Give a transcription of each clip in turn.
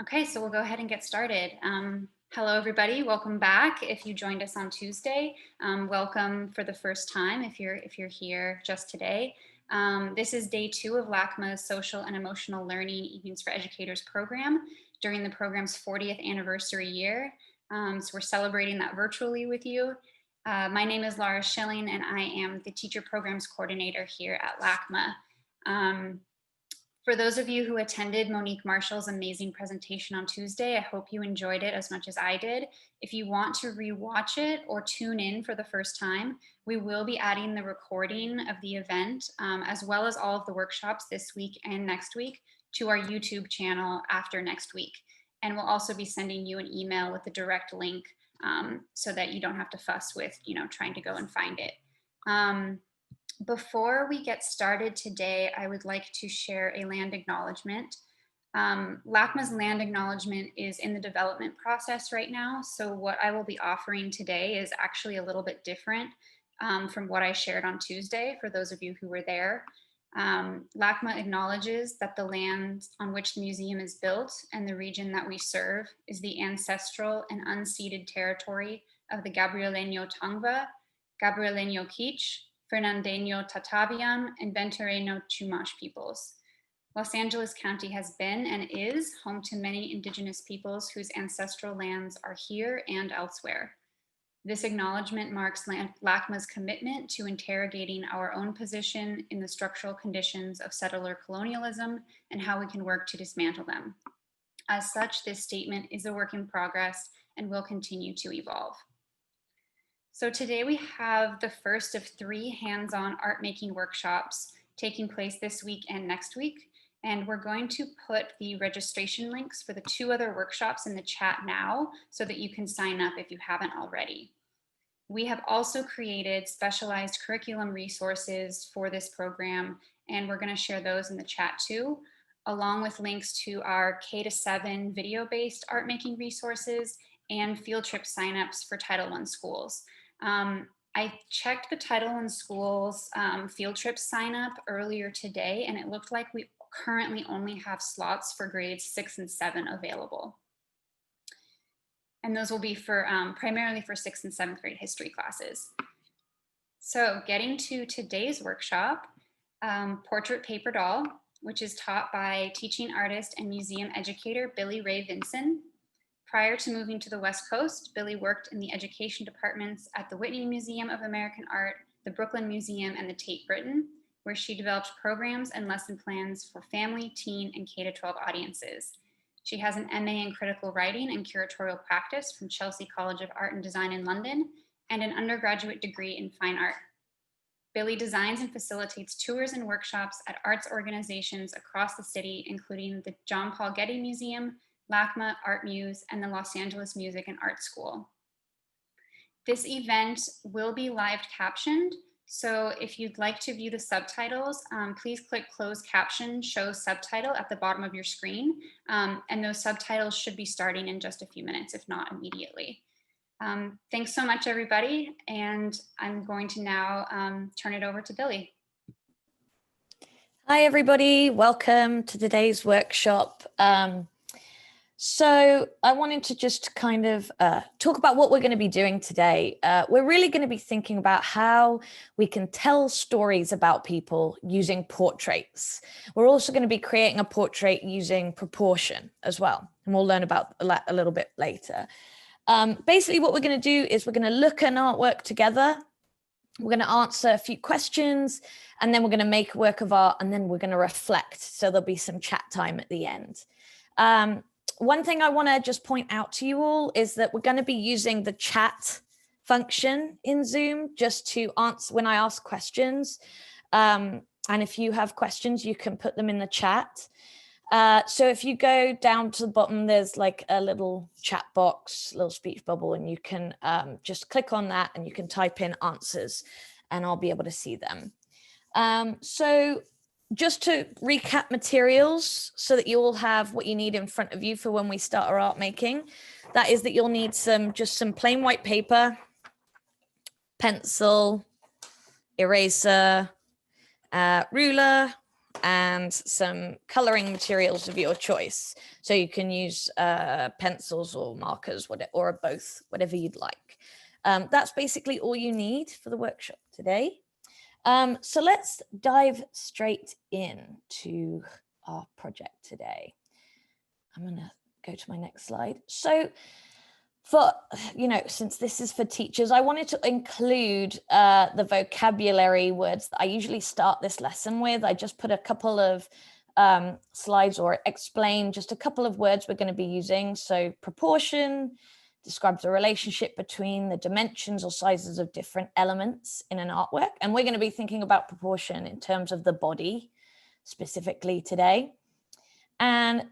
Okay, so we'll go ahead and get started. Hello, everybody. Welcome back. If you joined us on Tuesday, welcome for the first time. If you're here just today, this is day 2 of LACMA's Social and Emotional Learning Evenings for Educators program during the program's 40th anniversary year. So we're celebrating that virtually with you. My name is Laura Schilling, and I am the Teacher Programs Coordinator here at LACMA. For those of you who attended Monique Marshall's amazing presentation on Tuesday, I hope you enjoyed it as much as I did. If you want to rewatch it or tune in for the first time, we will be adding the recording of the event, as well as all of the workshops this week and next week, to our YouTube channel after next week. And we'll also be sending you an email with the direct link so that you don't have to fuss with, trying to go and find it. Before we get started today, I would like to share a land acknowledgement. LACMA's land acknowledgement is in the development process right now, so what I will be offering today is actually a little bit different from what I shared on Tuesday, for those of you who were there. LACMA acknowledges that the land on which the museum is built and the region that we serve is the ancestral and unceded territory of the Gabrieleño Tongva, Gabrieleño Kizh, Fernandeño Tataviam, and Ventureño Chumash peoples. Los Angeles County has been and is home to many indigenous peoples whose ancestral lands are here and elsewhere. This acknowledgement marks LACMA's commitment to interrogating our own position in the structural conditions of settler colonialism and how we can work to dismantle them. As such, this statement is a work in progress and will continue to evolve. So today we have the first of 3 hands-on art making workshops taking place this week and next week. And we're going to put the registration links for the 2 other workshops in the chat now so that you can sign up if you haven't already. We have also created specialized curriculum resources for this program, and we're going to share those in the chat too, along with links to our K-7 video-based art making resources and field trip signups for Title I schools. I checked the Title I schools field trip sign up earlier today, and it looked like we currently only have slots for grades 6 and 7 available. And those will be for primarily for 6th and 7th grade history classes. So getting to today's workshop, Portrait Paper Doll, which is taught by teaching artist and museum educator Billie Rae Vinson. Prior to moving to the West Coast, Billie worked in the education departments at the Whitney Museum of American Art, the Brooklyn Museum, and the Tate Britain, where she developed programs and lesson plans for family, teen, and K-12 audiences. She has an MA in critical writing and curatorial practice from Chelsea College of Art and Design in London, and an undergraduate degree in fine art. Billie designs and facilitates tours and workshops at arts organizations across the city, including the John Paul Getty Museum, LACMA, Art Muse, and the Los Angeles Music and Art School. This event will be live captioned, so if you'd like to view the subtitles, please click Close Caption, Show Subtitle at the bottom of your screen, and those subtitles should be starting in just a few minutes, if not immediately. Thanks so much, everybody, and I'm going to now turn it over to Billie. Hi, everybody. Welcome to today's workshop. So I wanted to just kind of talk about what we're going to be doing today. We're really going to be thinking about how we can tell stories about people using portraits. We're also going to be creating a portrait using proportion as well. And we'll learn about that a little bit later. Basically, what we're going to do is we're going to look at an artwork together. We're going to answer a few questions, and then we're going to make a work of art, and then we're going to reflect. So there'll be some chat time at the end. One thing I want to just point out to you all is that we're going to be using the chat function in Zoom just to answer when I ask questions. And if you have questions, you can put them in the chat. So if you go down to the bottom, there's like a little chat box, little speech bubble, and you can just click on that and you can type in answers and I'll be able to see them. So just to recap materials so that you all have what you need in front of you for when we start our art making, that is that you'll need just some plain white paper, pencil, eraser, ruler, and some coloring materials of your choice. So you can use pencils or markers, or both, whatever you'd like. That's basically all you need for the workshop today. So let's dive straight into our project today. I'm gonna go to my next slide. So since this is for teachers, I wanted to include the vocabulary words that I usually start this lesson with. I just put a couple of slides or explain just a couple of words we're going to be using. So proportion describes the relationship between the dimensions or sizes of different elements in an artwork. And we're going to be thinking about proportion in terms of the body specifically today. And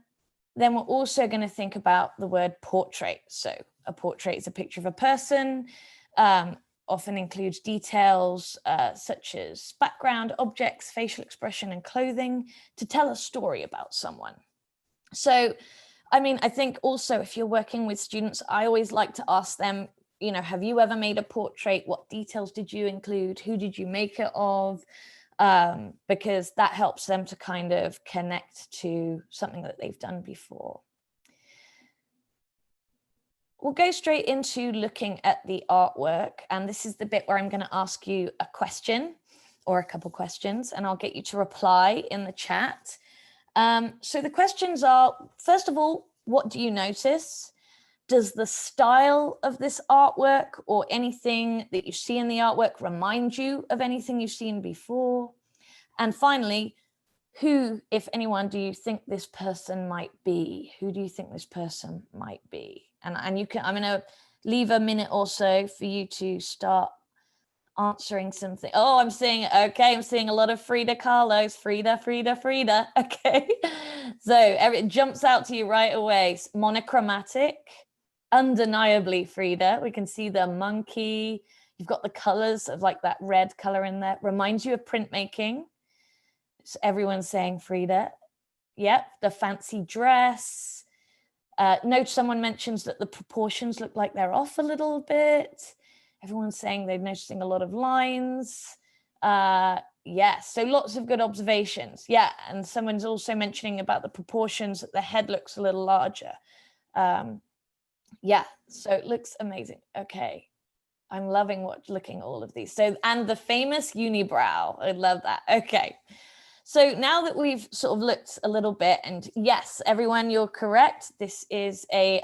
then we're also going to think about the word portrait. So a portrait is a picture of a person, often includes details such as background, objects, facial expression, and clothing to tell a story about someone. So, I mean, I think also if you're working with students, I always like to ask them, have you ever made a portrait? What details did you include? Who did you make it of? Because that helps them to kind of connect to something that they've done before. We'll go straight into looking at the artwork, and this is the bit where I'm going to ask you a question or a couple questions, and I'll get you to reply in the chat. So the questions are, first of all, what do you notice? Does the style of this artwork or anything that you see in the artwork remind you of anything you've seen before? And finally, who, if anyone, do you think this person might be? Who do you think this person might be? And I'm going to leave a minute or so for you to start answering something. Oh, I'm seeing a lot of Frida Kahlo's. Frida. Okay. So it jumps out to you right away. Monochromatic, undeniably Frida. We can see the monkey. You've got the colors of like that red color in there. Reminds you of printmaking. So everyone's saying Frida. Yep, the fancy dress. Note someone mentions that the proportions look like they're off a little bit. Everyone's saying they're noticing a lot of lines. Yes, so lots of good observations. Yeah, and someone's also mentioning about the proportions that the head looks a little larger. Yeah, so it looks amazing. Okay, I'm loving looking at all of these. So, and the famous unibrow, I love that. Okay. So now that we've sort of looked a little bit, and yes, everyone, you're correct. This is a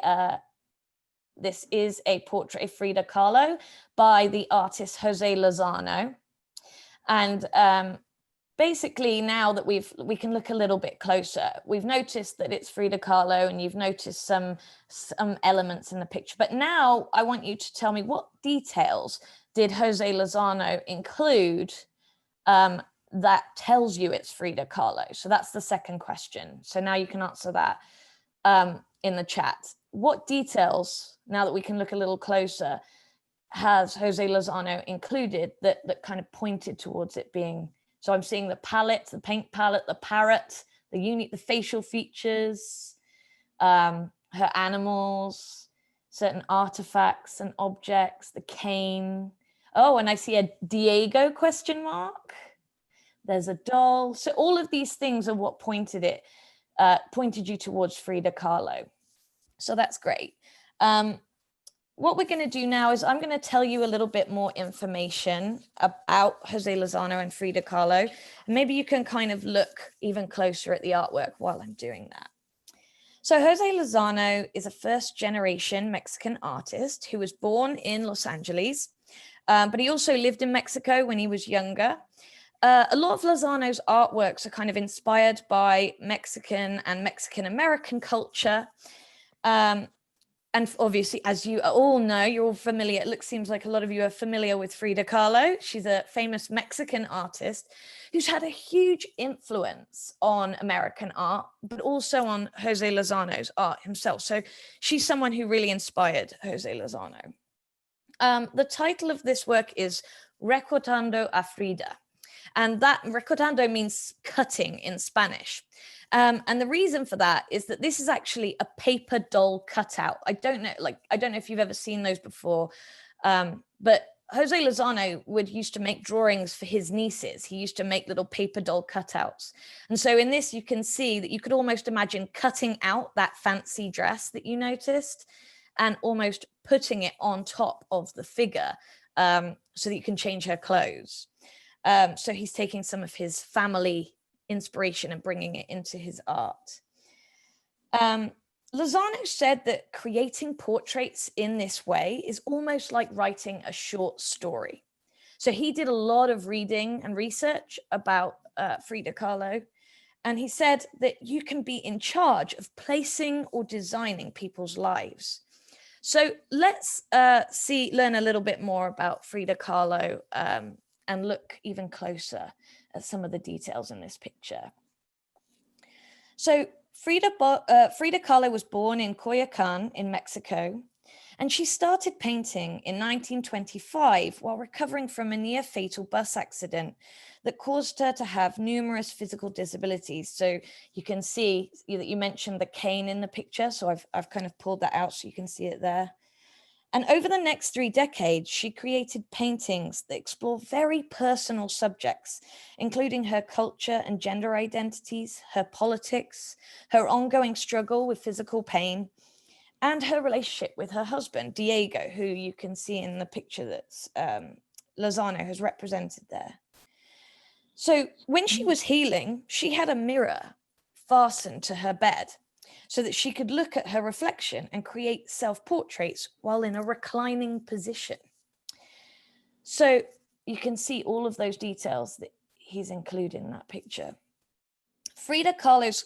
portrait of Frida Kahlo by the artist Jose Lozano. And basically, now that we can look a little bit closer, we've noticed that it's Frida Kahlo, and you've noticed some elements in the picture. But now I want you to tell me, what details did Jose Lozano include that tells you it's Frida Kahlo? So that's the second question. So now you can answer that in the chat. What details, now that we can look a little closer, has Jose Lozano included that kind of pointed towards it being? So I'm seeing the palette, the paint palette, the parrot, the facial features, her animals, certain artifacts and objects, the cane. Oh, and I see a Diego question mark. There's a doll. So all of these things are what pointed you towards Frida Kahlo. So that's great. What we're going to do now is I'm going to tell you a little bit more information about Jose Lozano and Frida Kahlo. And maybe you can kind of look even closer at the artwork while I'm doing that. So Jose Lozano is a first-generation Mexican artist who was born in Los Angeles, but he also lived in Mexico when he was younger. A lot of Lozano's artworks are kind of inspired by Mexican and Mexican-American culture. And obviously, as you all know, you're all familiar. Seems like a lot of you are familiar with Frida Kahlo. She's a famous Mexican artist who's had a huge influence on American art, but also on Jose Lozano's art himself. So she's someone who really inspired Jose Lozano. The title of this work is Recortando a Frida. And that recortando means cutting in Spanish. And the reason for that is that this is actually a paper doll cutout. I don't know if you've ever seen those before, but Jose Lozano used to make drawings for his nieces. He used to make little paper doll cutouts. And so in this, you can see that you could almost imagine cutting out that fancy dress that you noticed and almost putting it on top of the figure, so that you can change her clothes. So he's taking some of his family inspiration and bringing it into his art. Lozano said that creating portraits in this way is almost like writing a short story. So he did a lot of reading and research about Frida Kahlo, and he said that you can be in charge of placing or designing people's lives. So let's learn a little bit more about Frida Kahlo, and look even closer at some of the details in this picture. So Frida Kahlo was born in Coyoacan in Mexico, and she started painting in 1925 while recovering from a near fatal bus accident that caused her to have numerous physical disabilities. So you can see that you mentioned the cane in the picture. So I've kind of pulled that out so you can see it there. And over the next 3 decades, she created paintings that explore very personal subjects, including her culture and gender identities, her politics, her ongoing struggle with physical pain, and her relationship with her husband, Diego, who you can see in the picture that's Lozano has represented there. So when she was healing, she had a mirror fastened to her bed so that she could look at her reflection and create self-portraits while in a reclining position. So you can see all of those details that he's included in that picture. Frida Kahlo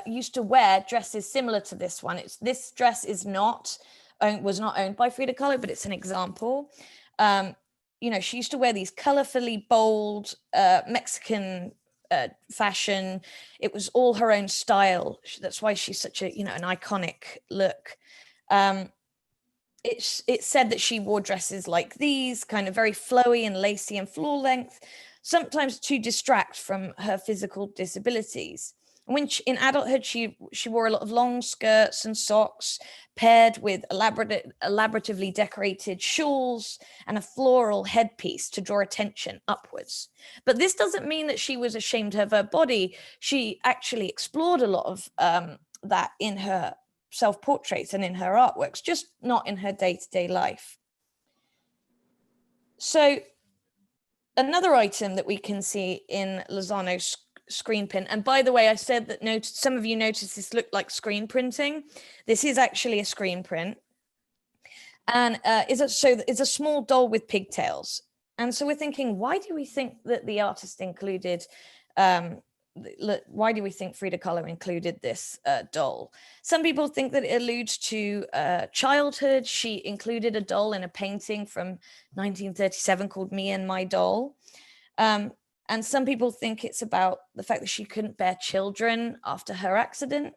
used to wear dresses similar to this one. This dress was not owned by Frida Kahlo, but it's an example. She used to wear these colorfully bold Mexican fashion. It was all her own style. That's why she's such an iconic look. It's said that she wore dresses like these, kind of very flowy and lacy and floor length, sometimes to distract from her physical disabilities. When in adulthood, she wore a lot of long skirts and socks paired with elaboratively decorated shawls and a floral headpiece to draw attention upwards. But this doesn't mean that she was ashamed of her body. She actually explored a lot of that in her self-portraits and in her artworks, just not in her day-to-day life. So another item that we can see in Lozano's screen print, and by the way, I said that some of you noticed this looked like screen printing. This is actually a screen print, and it's a small doll with pigtails. And so we're thinking, why do we think that the artist included why do we think Frida Kahlo included this doll? Some people think that it alludes to childhood. She included a doll in a painting from 1937 called Me and My Doll. And some people think it's about the fact that she couldn't bear children after her accident.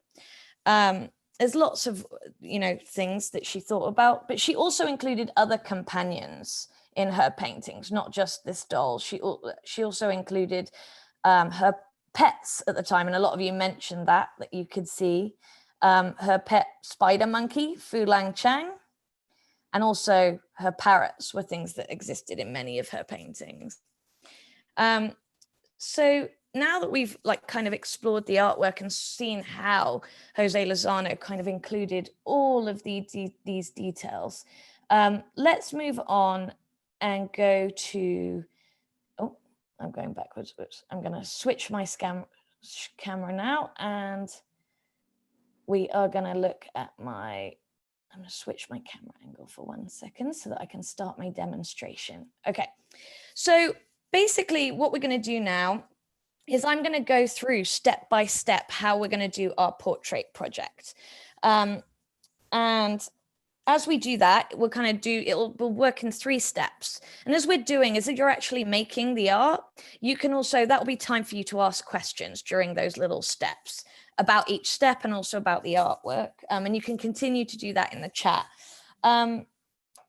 There's lots of, things that she thought about, but she also included other companions in her paintings, not just this doll. She also included her pets at the time, and a lot of you mentioned that you could see her pet spider monkey, Fu Lang Chang, and also her parrots were things that existed in many of her paintings. So now that we've kind of explored the artwork and seen how Jose Lozano kind of included all of these details, let's move on and go to, I'm going backwards. Oops. I'm going to switch my camera now, and we are going to look at I'm going to switch my camera angle for 1 second so that I can start my demonstration. Okay, so basically what we're going to do now is I'm going to go through step by step how we're going to do our portrait project. And as we do that, we'll work in 3 steps. And as we're doing, as you're actually making the art, you can also, that'll be time for you to ask questions during those little steps about each step and also about the artwork. And you can continue to do that in the chat.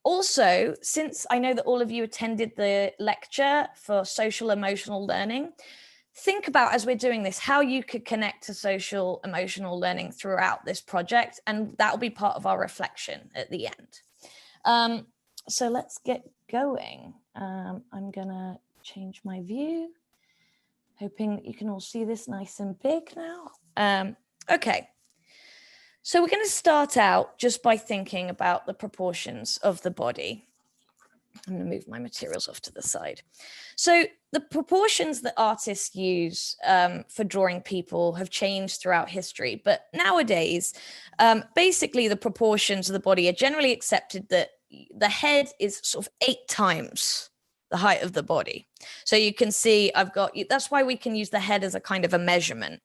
Also, since I know that all of you attended the lecture for social emotional learning, think about, as we're doing this, how you could connect to social emotional learning throughout this project, and that will be part of our reflection at the end. So let's get going. I'm gonna change my view, hoping you can all see this nice and big now. Okay, so we're going to start out just by thinking about the proportions of the body. I'm going to move my materials off to the side. So the proportions that artists use for drawing people have changed throughout history, but nowadays, basically the proportions of the body are generally accepted that the head is sort of 8 times the height of the body. So you can see that's why we can use the head as a kind of a measurement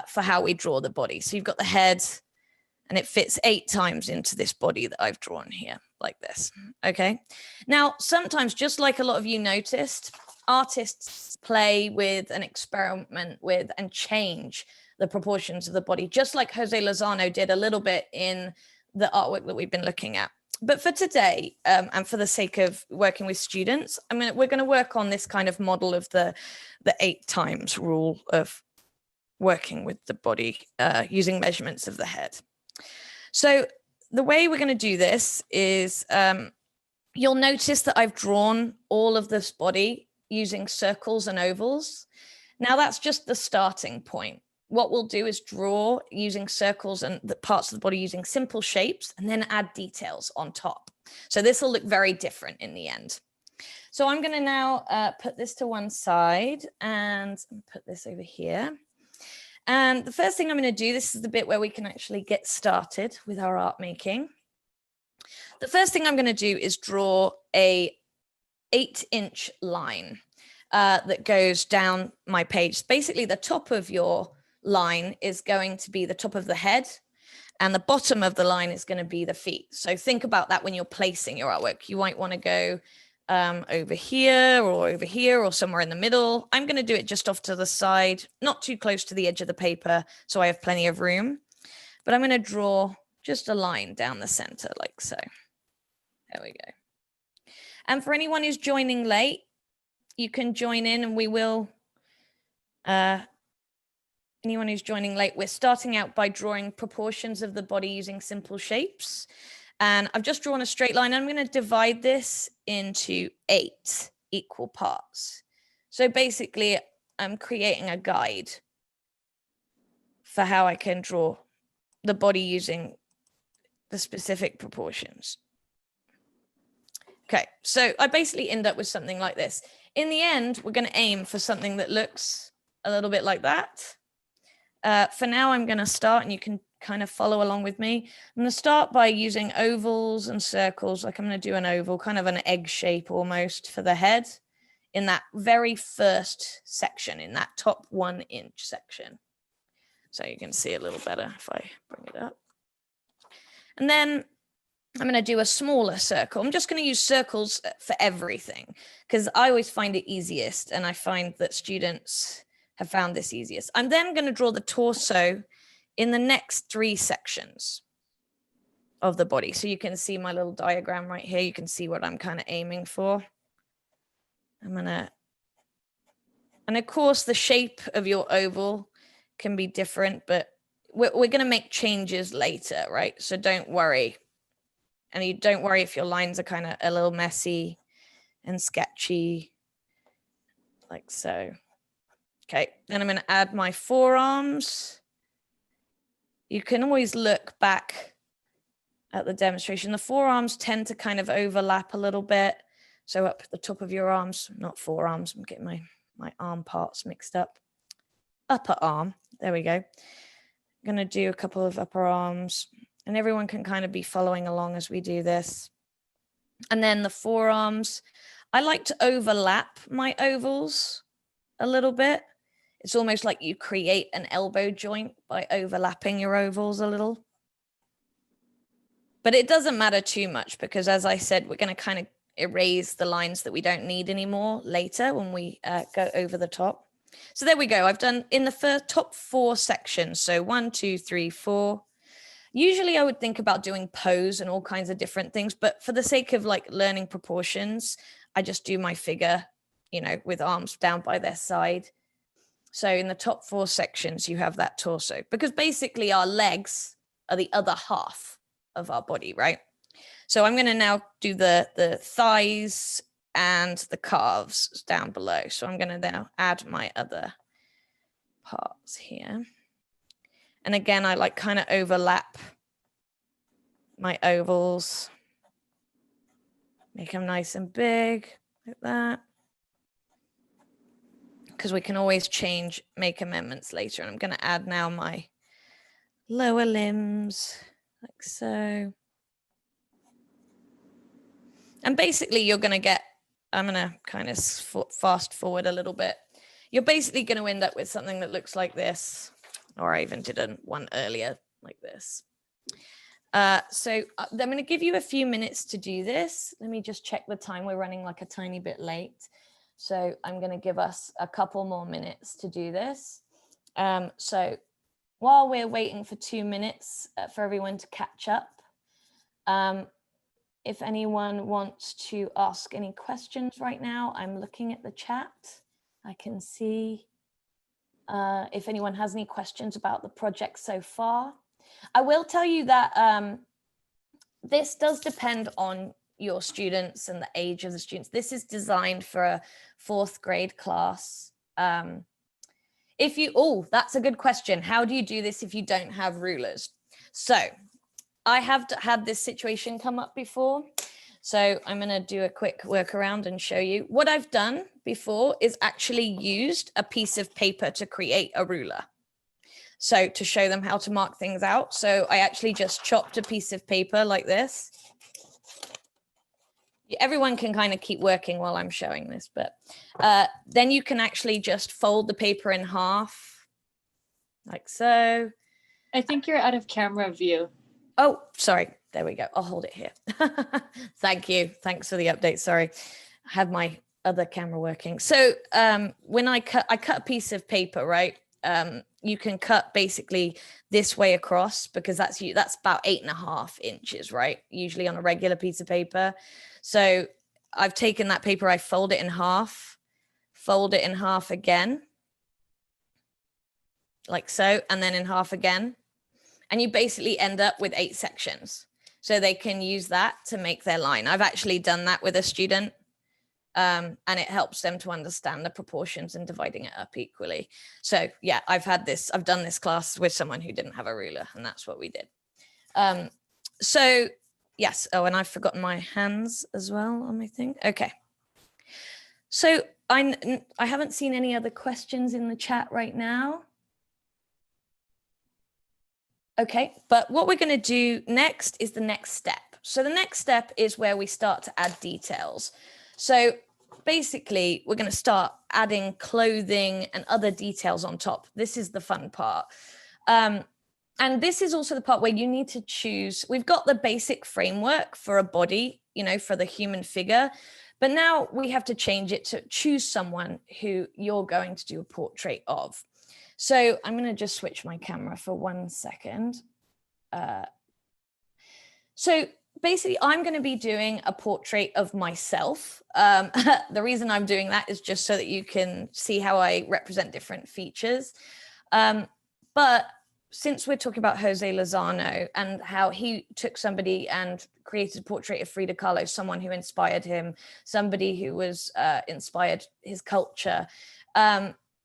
for how we draw the body. So you've got the head and it fits 8 times into this body that I've drawn here, like this, okay? Now, sometimes, just like a lot of you noticed, artists play with and experiment with and change the proportions of the body, just like Jose Lozano did a little bit in the artwork that we've been looking at. But for today, and for the sake of working with students, we're going to work on this kind of model of the 8 times rule of working with the body using measurements of the head. So the way we're going to do this is you'll notice that I've drawn all of this body using circles and ovals. Now that's just the starting point. What we'll do is draw using circles and the parts of the body using simple shapes and then add details on top. So this will look very different in the end. So I'm going to now put this to one side and put this over here. And the first thing I'm going to do, this is the bit where we can actually get started with our art making. The first thing I'm going to do is draw a 8-inch line that goes down my page. Basically, the top of your line is going to be the top of the head, and the bottom of the line is going to be the feet. So think about that when you're placing your artwork. You might want to go over here or somewhere in the middle. I'm going to do it just off to the side, not too close to the edge of the paper, so I have plenty of room. But I'm going to draw just a line down the center like so. There we go. And for anyone who's joining late, you can join in and we will, anyone who's joining late, we're starting out by drawing proportions of the body using simple shapes. And I've just drawn a straight line. I'm going to divide this into 8 equal parts. So basically, I'm creating a guide for how I can draw the body using the specific proportions. Okay, so I basically end up with something like this. In the end, we're going to aim for something that looks a little bit like that. For now, I'm going to start, and you can kind of follow along with me. I'm going to start by using ovals and circles. Like I'm going to do an oval, kind of an egg shape almost for the head in that very first section, in that top 1-inch section. So you can see a little better if I bring it up. And then I'm going to do a smaller circle. I'm just going to use circles for everything because I always find it easiest, and I find that students have found this easiest. I'm then going to draw the torso in the next 3 sections of the body. So you can see my little diagram right here. You can see what I'm kind of aiming for. And of course, the shape of your oval can be different, but we're going to make changes later, right? So don't worry. And you don't worry if your lines are kind of a little messy and sketchy, like so. Okay, then I'm going to add my forearms. You can always look back at the demonstration. The forearms tend to kind of overlap a little bit. So up the top of your arms, not forearms, I'm getting my arm parts mixed up. Upper arm, there we go. I'm going to do a couple of upper arms, and everyone can kind of be following along as we do this. And then the forearms, I like to overlap my ovals a little bit. It's almost like you create an elbow joint by overlapping your ovals a little. But it doesn't matter too much because, as I said, we're going to kind of erase the lines that we don't need anymore later when we go over the top. So there we go. I've done in the top 4 sections. So 1, 2, 3, 4. Usually I would think about doing pose and all kinds of different things. But for the sake of like learning proportions, I just do my figure, you know, with arms down by their side. So in the top 4 sections, you have that torso, because basically our legs are the other half of our body, right? So I'm going to now do the thighs and the calves down below. So I'm going to now add my other parts here. And again, I like kind of overlap my ovals, make them nice and big like that. Because we can always make amendments later. And I'm going to add now my lower limbs like so. And basically you're going to get, I'm going to kind of fast forward a little bit. You're basically going to end up with something that looks like this, or I even did one earlier like this. So I'm going to give you a few minutes to do this. Let me just check the time. We're running like a tiny bit late. So I'm going to give us a couple more minutes to do this. So while we're waiting for 2 minutes for everyone to catch up, if anyone wants to ask any questions right now, I'm looking at the chat. I can see if anyone has any questions about the project so far. I will tell you that this does depend on your students and the age of the students. This is designed for a 4th grade class. Oh, that's a good question. How do you do this if you don't have rulers? So I have had this situation come up before. So I'm going to do a quick workaround and show you. What I've done before is actually used a piece of paper to create a ruler. So to show them how to mark things out. So I actually just chopped a piece of paper like this. Everyone can kind of keep working while I'm showing this, but then you can actually just fold the paper in half like so. I think you're out of camera view. Oh, sorry. There we go. I'll hold it here. Thank you. Thanks for the update. Sorry. I have my other camera working. So when I cut a piece of paper, right? You can cut basically this way across because that's about 8.5 inches, right? Usually on a regular piece of paper. So I've taken that paper, I fold it in half, fold it in half again, like so, and then in half again. And you basically end up with 8 sections. So they can use that to make their line. I've actually done that with a student. And it helps them to understand the proportions and dividing it up equally. So yeah, I've done this class with someone who didn't have a ruler, and that's what we did. So yes, oh, and I've forgotten my hands as well on my thing. Okay. So I haven't seen any other questions in the chat right now. Okay, but what we're going to do next is the next step. So the next step is where we start to add details. So basically, we're going to start adding clothing and other details on top. This is the fun part. And this is also the part where you need to choose. We've got the basic framework for a body, for the human figure. But now we have to change it to choose someone who you're going to do a portrait of. So I'm going to just switch my camera for 1 second. So basically, I'm going to be doing a portrait of myself. The reason I'm doing that is just so that you can see how I represent different features. But since we're talking about Jose Lozano and how he took somebody and created a portrait of Frida Kahlo, someone who inspired him, somebody who was inspired his culture,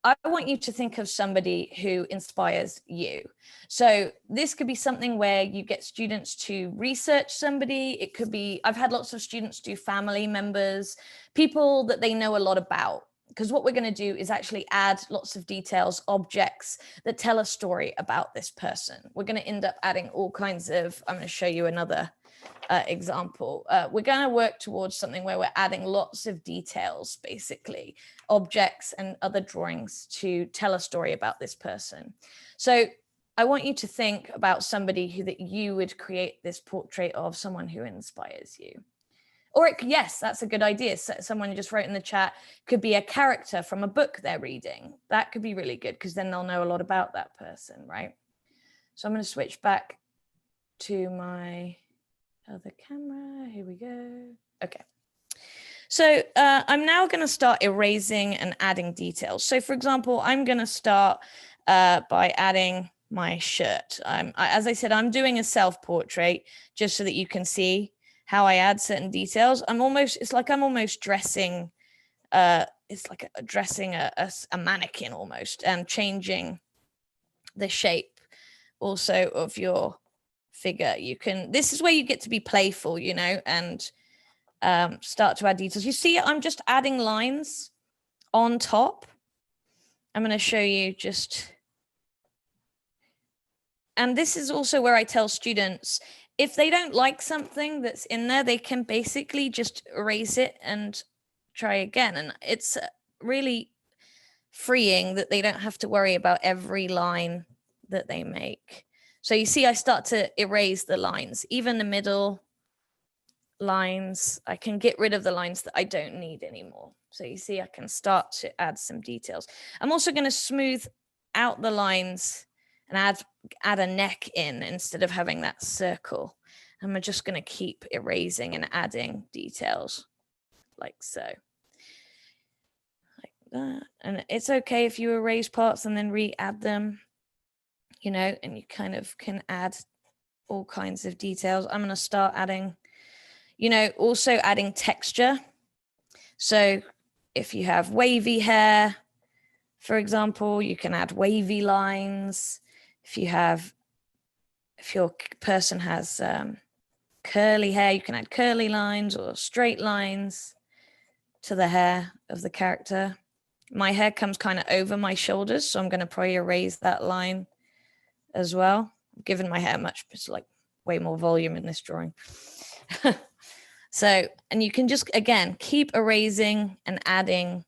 I want you to think of somebody who inspires you. So this could be something where you get students to research somebody. It could be, I've had lots of students do family members, people that they know a lot about. Because what we're going to do is actually add lots of details, objects that tell a story about this person. We're going to end up adding all kinds of, I'm going to show you another example. We're going to work towards something where we're adding lots of details, basically, objects and other drawings to tell a story about this person. So I want you to think about somebody that you would create this portrait of, someone who inspires you. Or yes, that's a good idea. So someone just wrote in the chat, could be a character from a book they're reading. That could be really good because then they'll know a lot about that person, right? So I'm going to switch back to my other camera. Here we go. Okay. So I'm now going to start erasing and adding details. So for example, I'm going to start by adding my shirt. As I said, I'm doing a self-portrait just so that you can see how I add certain details. It's like I'm almost dressing, it's like dressing a mannequin almost, and changing the shape also of your figure. This is where you get to be playful, you know, and start to add details. You see, I'm just adding lines on top. I'm going to show you just, and this is also where I tell students, if they don't like something that's in there, they can basically just erase it and try again. And it's really freeing that they don't have to worry about every line that they make. So you see, I start to erase the lines, even the middle lines. I can get rid of the lines that I don't need anymore. So you see, I can start to add some details. I'm also going to smooth out the lines and add a neck in instead of having that circle. And we're just going to keep erasing and adding details like so. Like that. And it's okay if you erase parts and then re-add them, you know, and you kind of can add all kinds of details. I'm going to start adding, you know, also adding texture. So if you have wavy hair, for example, you can add wavy lines. If your person has curly hair, you can add curly lines or straight lines to the hair of the character. My hair comes kind of over my shoulders, so I'm going to probably erase that line as well. Given my hair it's like way more volume in this drawing. So, and you can just, again, keep erasing and adding.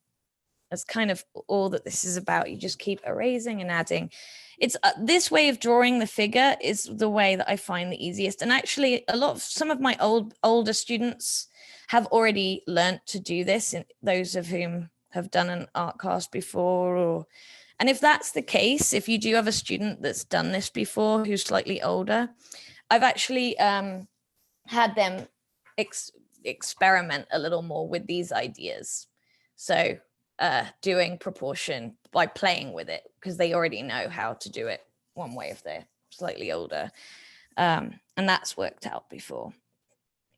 That's kind of all that this is about. You just keep erasing and adding. It's this way of drawing the figure is the way that I find the easiest. And actually, some of my older students have already learnt to do this, and those of whom have done an art class before. And if that's the case, if you do have a student that's done this before who's slightly older, I've actually had them experiment a little more with these ideas. So doing proportion by playing with it, because they already know how to do it one way if they're slightly older. And that's worked out before.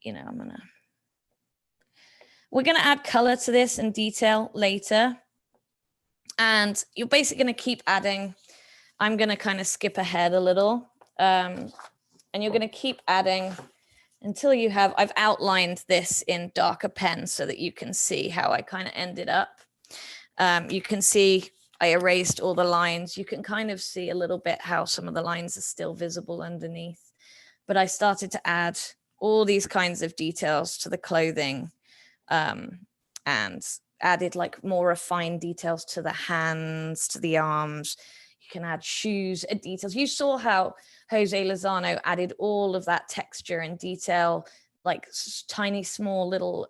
You know, we're gonna add color to this and detail later. And you're basically gonna keep adding. I'm gonna kind of skip ahead a little. And you're gonna keep adding until you have, I've outlined this in darker pen so that you can see how I kind of ended up. You can see I erased all the lines. You can kind of see a little bit how some of the lines are still visible underneath. But I started to add all these kinds of details to the clothing, and added like more refined details to the hands, to the arms. You can add shoes, details. You saw how Jose Lozano added all of that texture and detail, like tiny, small little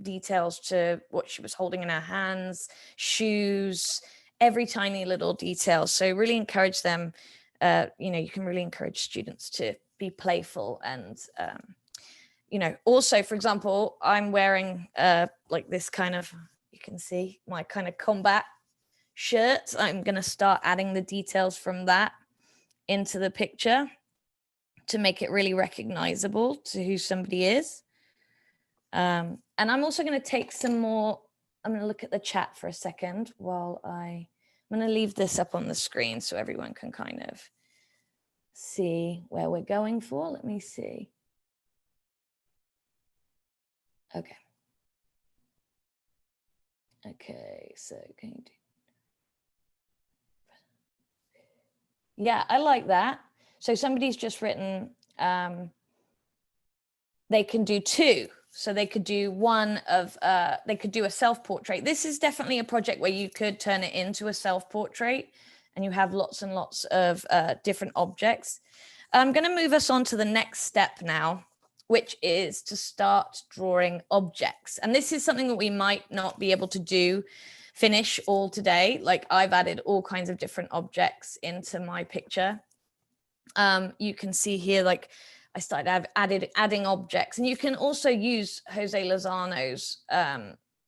details to what she was holding in her hands, shoes, every tiny little detail. So really encourage them, you know, you can really encourage students to be playful. And, you know, also, for example, I'm wearing like this kind of, you can see my kind of combat shirt. I'm going to start adding the details from that into the picture to make it really recognizable to who somebody is. And I'm also going to take some more, I'm going to look at the chat for a second while I'm going to leave this up on the screen so everyone can kind of see where we're going for. Let me see. Okay. Okay, so can you do? Yeah, I like that. So somebody's just written, they can do two. So they could do one of, they could do a self-portrait. This is definitely a project where you could turn it into a self-portrait and you have lots and lots of different objects. I'm going to move us on to the next step now, which is to start drawing objects. And this is something that we might not be able to finish all today. Like I've added all kinds of different objects into my picture. You can see here, like I started adding objects, and you can also use Jose Lozano's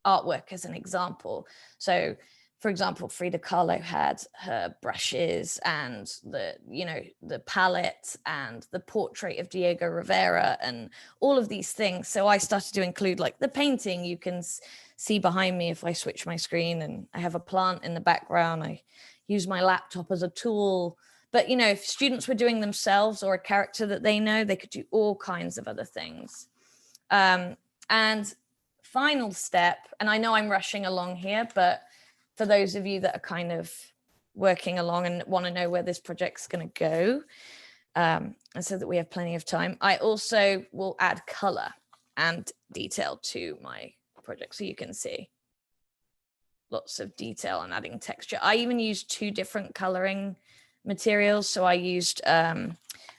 artwork as an example. So for example, Frida Kahlo had her brushes and the palette and the portrait of Diego Rivera and all of these things. So I started to include like the painting. You can see behind me if I switch my screen, and I have a plant in the background. I use my laptop as a tool. But, if students were doing themselves or a character that they know, they could do all kinds of other things. And final step, and I know I'm rushing along here, but for those of you that are kind of working along and want to know where this project's going to go, and so that we have plenty of time, I also will add color and detail to my project, so you can see lots of detail and adding texture. I even used 2 different coloring materials. So I used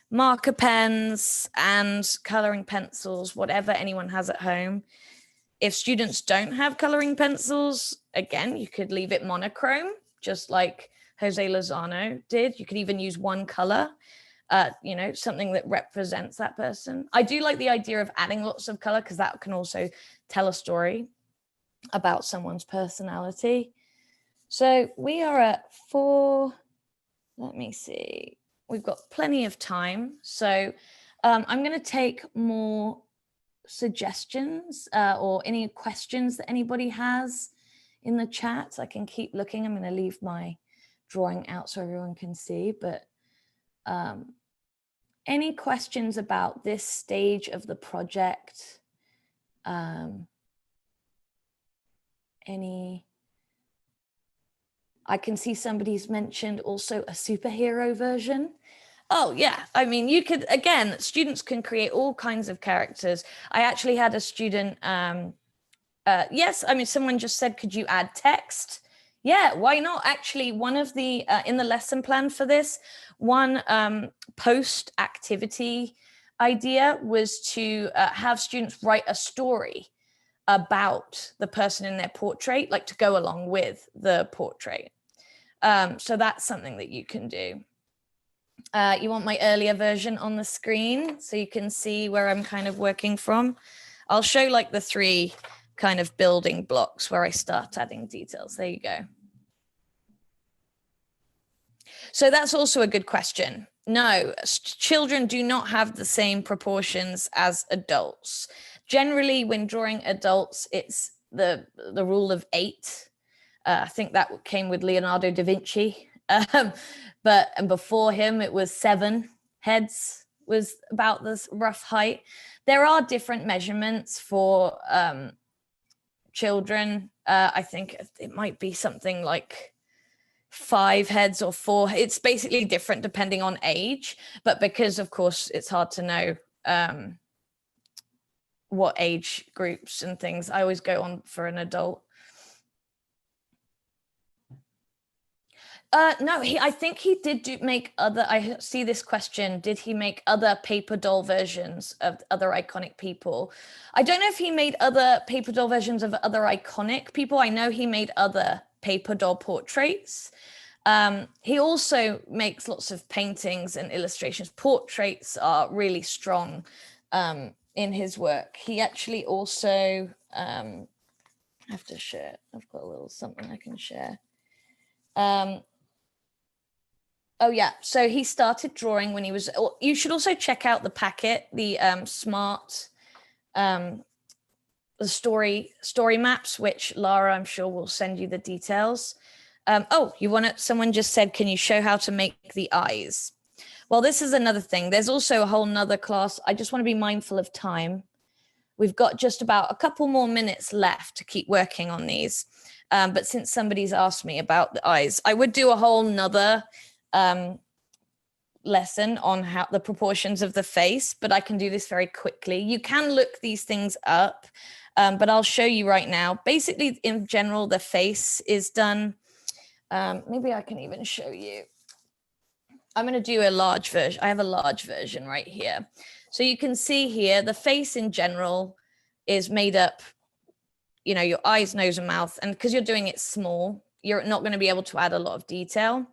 marker pens and coloring pencils, whatever anyone has at home. If students don't have coloring pencils, again, you could leave it monochrome, just like Jose Lozano did. You could even use one color, something that represents that person. I do like the idea of adding lots of color because that can also tell a story about someone's personality. So we are at 4, let me see. We've got plenty of time. So I'm going to take more suggestions or any questions that anybody has in the chat. I can keep looking. I'm going to leave my drawing out so everyone can see, but any questions about this stage of the project? I can see somebody's mentioned also a superhero version. Oh yeah, I mean, you could, again, students can create all kinds of characters. I actually had a student, yes, I mean, someone just said, could you add text? Yeah, why not? Actually, one of the, in the lesson plan for this, one post activity idea was to have students write a story about the person in their portrait, like to go along with the portrait. So that's something that you can do. You want my earlier version on the screen so you can see where I'm kind of working from. I'll show like the 3 kind of building blocks where I start adding details. There you go. So that's also a good question. No, children do not have the same proportions as adults. Generally, when drawing adults, it's the rule of 8. I think that came with Leonardo da Vinci. And before him, it was 7 heads was about this rough height. There are different measurements for children. I think it might be something like 5 heads or 4. It's basically different depending on age, but because of course it's hard to know what age groups and things, I always go on for an adult. No, I think he did make other, I see this question, did he make other paper doll versions of other iconic people? I don't know if he made other paper doll versions of other iconic people. I know he made other paper doll portraits. He also makes lots of paintings and illustrations. Portraits are really strong in his work. He actually also, I have to share, I've got a little something I can share. Oh yeah, so he started drawing when he was, you should also check out the packet, the smart, the story maps, which Lara, I'm sure will send you the details. Oh, someone just said, can you show how to make the eyes? Well, this is another thing. There's also a whole nother class. I just want to be mindful of time. We've got just about a couple more minutes left to keep working on these. But since somebody's asked me about the eyes, I would do a whole nother lesson on how the proportions of the face, but I can do this very quickly. You can look these things up, but I'll show you right now. Basically, in general, the face is done. Maybe I can even show you. I'm going to do a large version. I have a large version right here. So you can see here, the face in general is made up, your eyes, nose, and mouth. And because you're doing it small, you're not going to be able to add a lot of detail.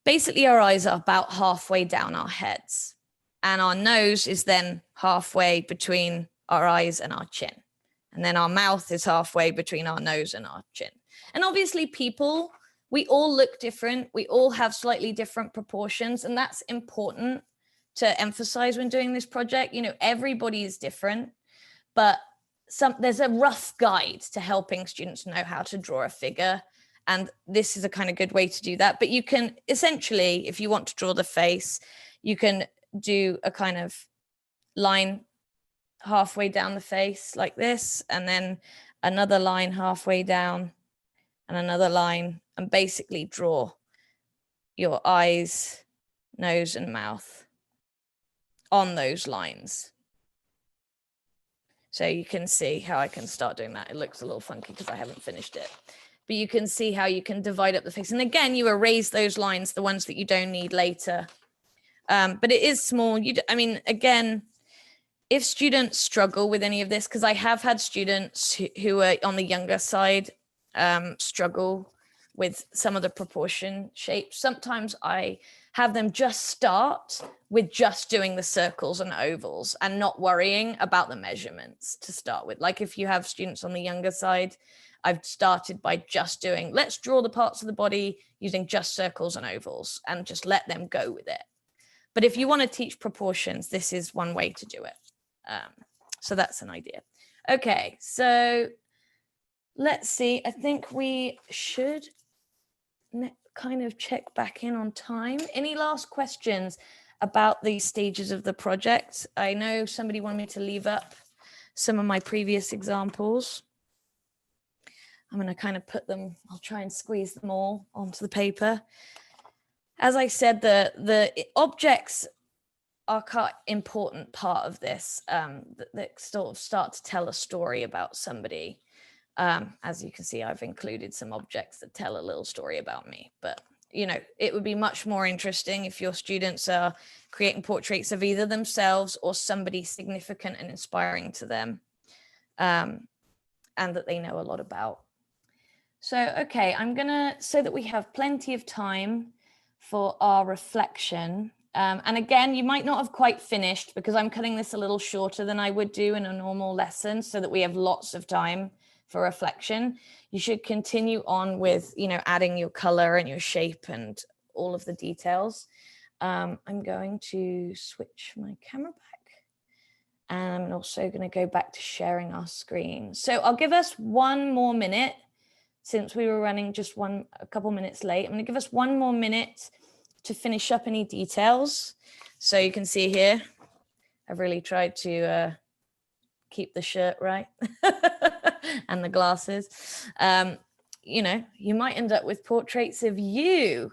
Basically, our eyes are about halfway down our heads, and our nose is then halfway between our eyes and our chin. And then our mouth is halfway between our nose and our chin. And obviously people, we all look different. We all have slightly different proportions, and that's important to emphasize when doing this project. You know, everybody is different, but there's a rough guide to helping students know how to draw a figure. And this is a kind of good way to do that. But you can essentially, if you want to draw the face, you can do a kind of line halfway down the face like this, and then another line halfway down and another line, and basically draw your eyes, nose and mouth on those lines. So you can see how I can start doing that. It looks a little funky because I haven't finished it. But you can see how you can divide up the face. And again, you erase those lines, the ones that you don't need later. But it is small. I mean, again, if students struggle with any of this, because I have had students who are on the younger side struggle with some of the proportion shapes. Sometimes I have them just start with just doing the circles and ovals and not worrying about the measurements to start with. Like if you have students on the younger side, I've started by just doing, let's draw the parts of the body using just circles and ovals and just let them go with it. But if you want to teach proportions, this is one way to do it. So that's an idea. Okay, so let's see. I think we should kind of check back in on time. Any last questions about these stages of the project? I know somebody wanted me to leave up some of my previous examples. I'm going to kind of put them, I'll try and squeeze them all onto the paper. As I said, the objects are quite important part of this, that sort of start to tell a story about somebody. As you can see, I've included some objects that tell a little story about me, but you know, it would be much more interesting if your students are creating portraits of either themselves or somebody significant and inspiring to them, and that they know a lot about. So, okay, I'm gonna, so that we have plenty of time for our reflection. And again, you might not have quite finished because I'm cutting this a little shorter than I would do in a normal lesson so that we have lots of time for reflection. You should continue on with, you know, adding your color and your shape and all of the details. I'm going to switch my camera back, and I'm also going to go back to sharing our screen. So I'll give us 1 more minute, since we were running just a couple minutes late. I'm going to give us 1 more minute to finish up any details. So you can see here, I've really tried to keep the shirt right and the glasses. You know, you might end up with portraits of you.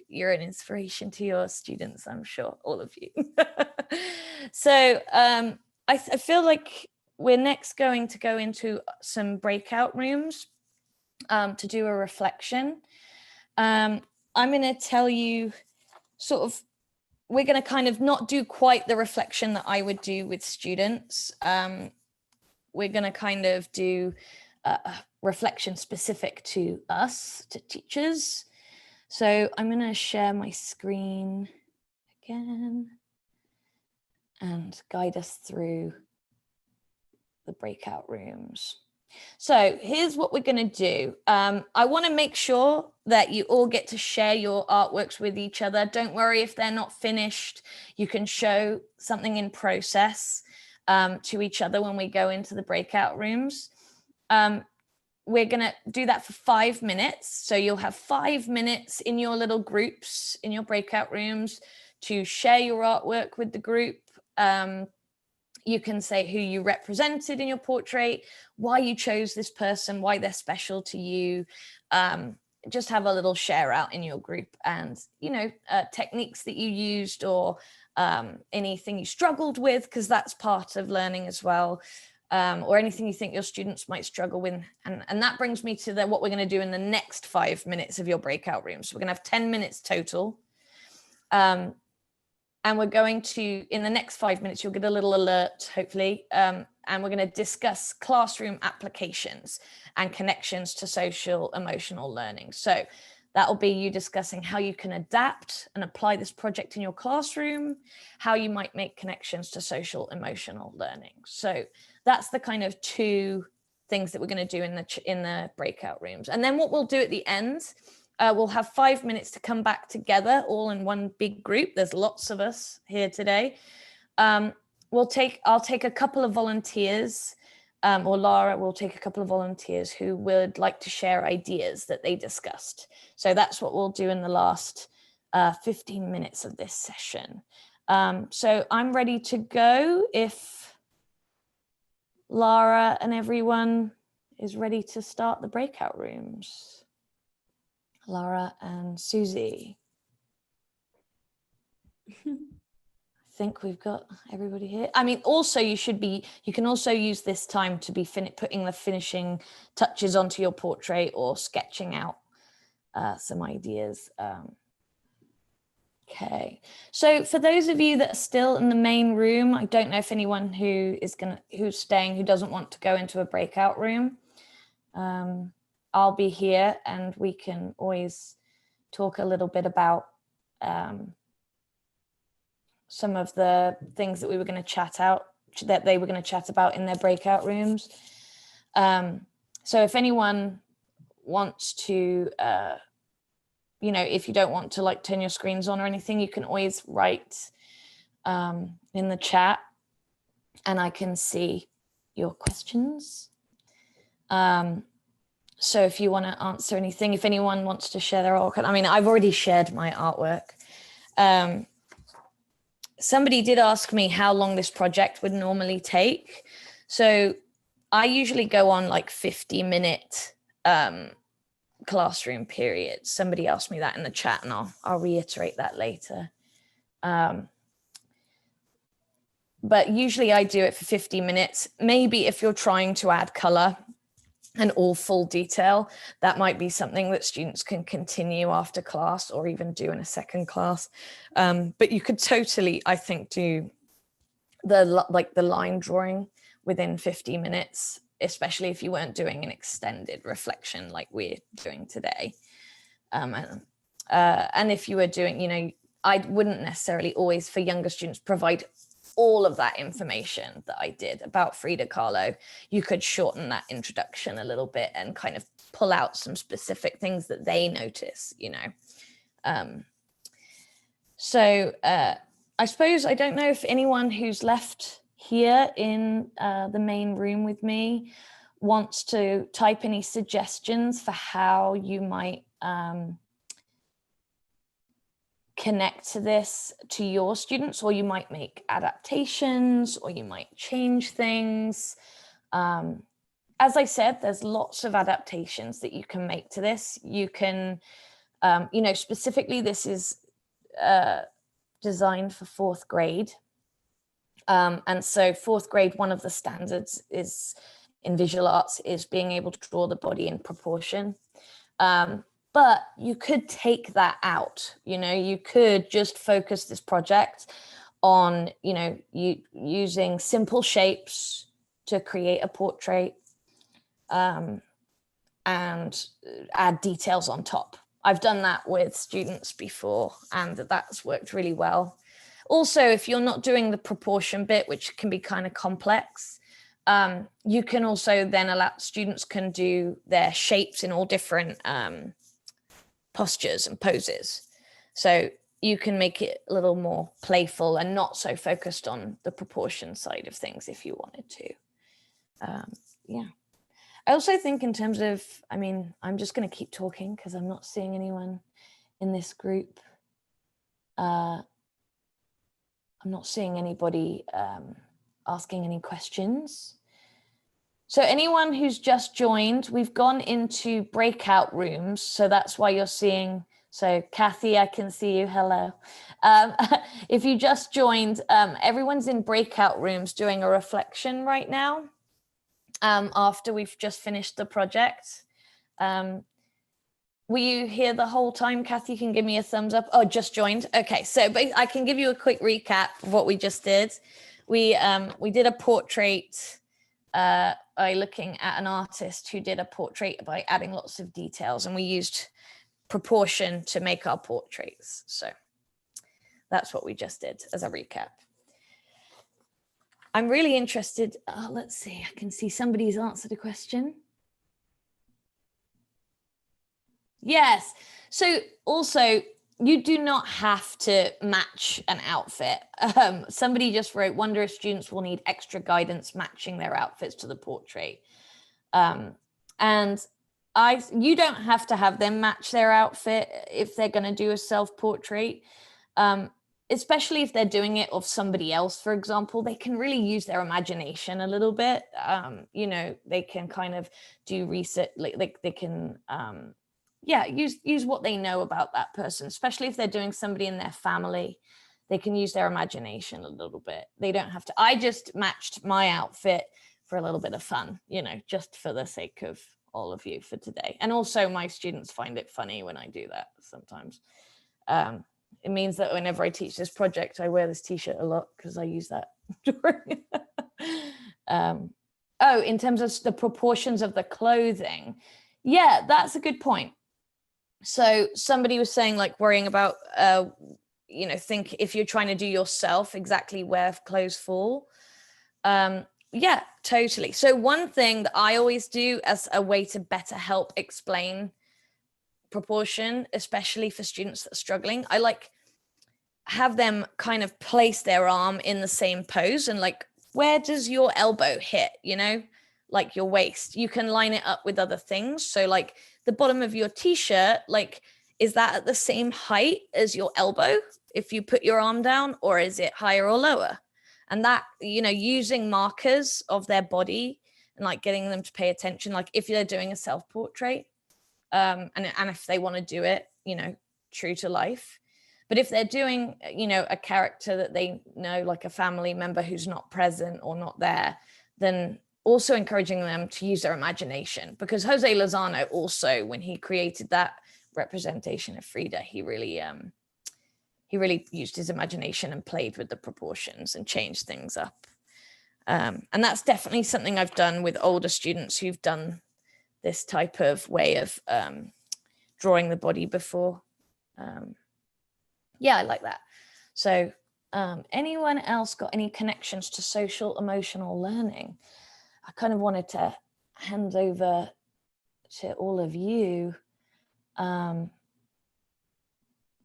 You're an inspiration to your students, I'm sure, all of you. So I feel like we're next going to go into some breakout rooms to do a reflection. I'm going to tell you sort of, we're going to kind of not do quite the reflection that I would do with students. We're going to kind of do a reflection specific to us, to teachers. So I'm going to share my screen again and guide us through the breakout rooms. So here's what we're going to do. I want to make sure that you all get to share your artworks with each other. Don't worry if they're not finished. You can show something in process to each other when we go into the breakout rooms. We're going to do that for 5 minutes. So you'll have 5 minutes in your little groups, in your breakout rooms, to share your artwork with the group. You can say who you represented in your portrait, why you chose this person, why they're special to you. Just have a little share out in your group, and, you know, techniques that you used, or anything you struggled with, because that's part of learning as well, or anything you think your students might struggle with. And that brings me to what we're going to do in the next 5 minutes of your breakout room. So we're going to have 10 minutes total. And we're going to, in the next 5 minutes, you'll get a little alert, hopefully. And we're going to discuss classroom applications and connections to social emotional learning. So that'll be you discussing how you can adapt and apply this project in your classroom, how you might make connections to social emotional learning. So that's the kind of 2 things that we're going to do in the breakout rooms. And then what we'll do at the end, we'll have 5 minutes to come back together all in one big group. There's lots of us here today. I'll take a couple of volunteers, or Lara will take a couple of volunteers who would like to share ideas that they discussed. So that's what we'll do in the last 15 minutes of this session. So I'm ready to go if Lara and everyone is ready to start the breakout rooms. Lara and Susie. I think we've got everybody here. I mean, also you can also use this time to be putting the finishing touches onto your portrait or sketching out some ideas. Okay, so for those of you that are still in the main room, I don't know if anyone who's staying who doesn't want to go into a breakout room. I'll be here and we can always talk a little bit about some of the things that they were going to chat about in their breakout rooms. So if anyone wants to, if you don't want to like turn your screens on or anything, you can always write in the chat and I can see your questions. So if you want to answer anything, if anyone wants to share their artwork, I mean, I've already shared my artwork. Somebody did ask me how long this project would normally take. So I usually go on like 50-minute classroom periods. Somebody asked me that in the chat and I'll reiterate that later. But usually I do it for 50 minutes. Maybe if you're trying to add color and all full detail, that might be something that students can continue after class or even do in a second class. But you could totally, I think, do the line drawing within 50 minutes, especially if you weren't doing an extended reflection like we're doing today. And if you were doing, I wouldn't necessarily always, for younger students, provide all of that information that I did about Frida Kahlo. You could shorten that introduction a little bit and kind of pull out some specific things that they notice, So I suppose, I don't know if anyone who's left here in the main room with me wants to type any suggestions for how you might connect to this to your students, or you might make adaptations, or you might change things. As I said, there's lots of adaptations that you can make to this. You can, specifically this is designed for 4th grade. And so 4th grade, one of the standards is in visual arts is being able to draw the body in proportion. But you could take that out, you could just focus this project on, using simple shapes to create a portrait and add details on top. I've done that with students before and that's worked really well. Also, if you're not doing the proportion bit, which can be kind of complex, you can also then allow students can do their shapes in all different postures and poses. So you can make it a little more playful and not so focused on the proportion side of things if you wanted to. Yeah. I also think in terms of, I'm just going to keep talking because I'm not seeing anyone in this group. I'm not seeing anybody asking any questions. So anyone who's just joined, we've gone into breakout rooms. So that's why you're seeing, so Kathy, I can see you, hello. If you just joined, everyone's in breakout rooms doing a reflection right now after we've just finished the project. Were you here the whole time? Kathy, you can give me a thumbs up. Oh, just joined. Okay, so I can give you a quick recap of what we just did. We did a portrait by looking at an artist who did a portrait by adding lots of details, and we used proportion to make our portraits. So that's what we just did as a recap. I'm really interested. Let's see, I can see somebody's answered a question. Yes. So also, you do not have to match an outfit. Somebody just wrote, wonder if students will need extra guidance matching their outfits to the portrait. And you don't have to have them match their outfit if they're going to do a self-portrait. Especially if they're doing it of somebody else, for example, they can really use their imagination a little bit. They can kind of do research, like they can, use what they know about that person, especially if they're doing somebody in their family. They can use their imagination a little bit. They don't have to. I just matched my outfit for a little bit of fun, just for the sake of all of you for today. And also my students find it funny when I do that sometimes. It means that whenever I teach this project, I wear this t-shirt a lot because I use that during. In terms of the proportions of the clothing. Yeah, that's a good point. So somebody was saying, like, worrying about, think if you're trying to do yourself, exactly where clothes fall. Yeah, totally. So one thing that I always do as a way to better help explain proportion, especially for students that are struggling, I like have them kind of place their arm in the same pose, and like, where does your elbow hit, like your waist? You can line it up with other things. So like the bottom of your t-shirt, like, is that at the same height as your elbow if you put your arm down, or is it higher or lower? And that, using markers of their body and like getting them to pay attention, like if they're doing a self-portrait, and if they want to do it, true to life. But if they're doing, a character that they know, like a family member who's not present or not there, then also encouraging them to use their imagination. Because Jose Lozano also, when he created that representation of Frida, he really used his imagination and played with the proportions and changed things up. And that's definitely something I've done with older students who've done this type of way of drawing the body before. Yeah, I like that. So anyone else got any connections to social emotional learning? I kind of wanted to hand over to all of you.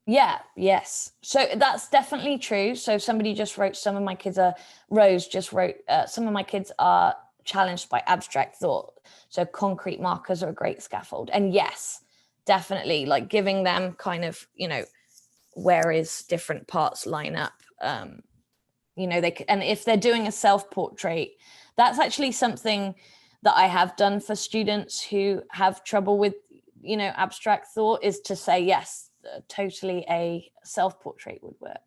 Yes. So that's definitely true. So somebody just wrote, Rose just wrote, some of my kids are challenged by abstract thought. So concrete markers are a great scaffold. And yes, definitely, like giving them kind of, where is different parts line up. And if they're doing a self-portrait, that's actually something that I have done for students who have trouble with, abstract thought, is to say, yes, totally a self-portrait would work.